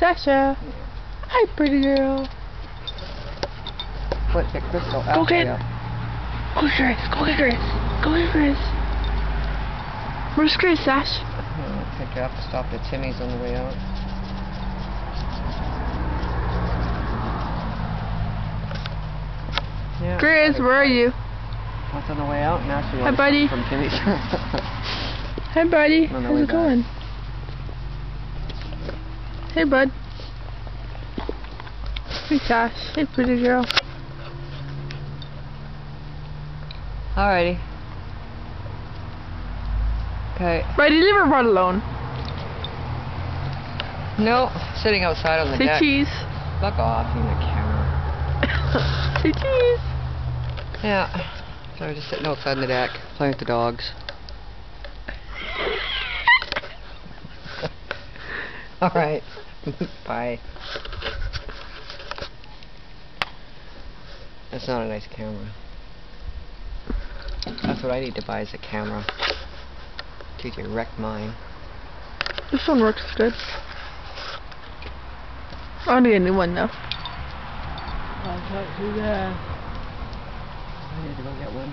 Sasha. Hi, pretty girl. What, get Crystal out? Go get Chris. Go get Chris. Go get Chris. Where's Chris, Sash? I think you have to stop at Timmy's on the way out. Yeah, Chris, where are you? What's on the way out? Now she Hi, buddy. from Timmy's. Hi, buddy. On the How's way it going? Hey, bud. Hey, Sash. Hey, pretty girl. Alrighty. Okay. Buddy, leave her right alone. No, sitting outside on the Say deck. cheese. Fuck off, you the camera. Say cheese. Yeah. So we're just sitting outside on the deck, playing with the dogs. Alright. Bye. That's not a nice camera. That's what I need to buy, is a camera. Dude, you wrecked mine. This one works good. I'll need a new one now. I'll talk to that. I need to go get one.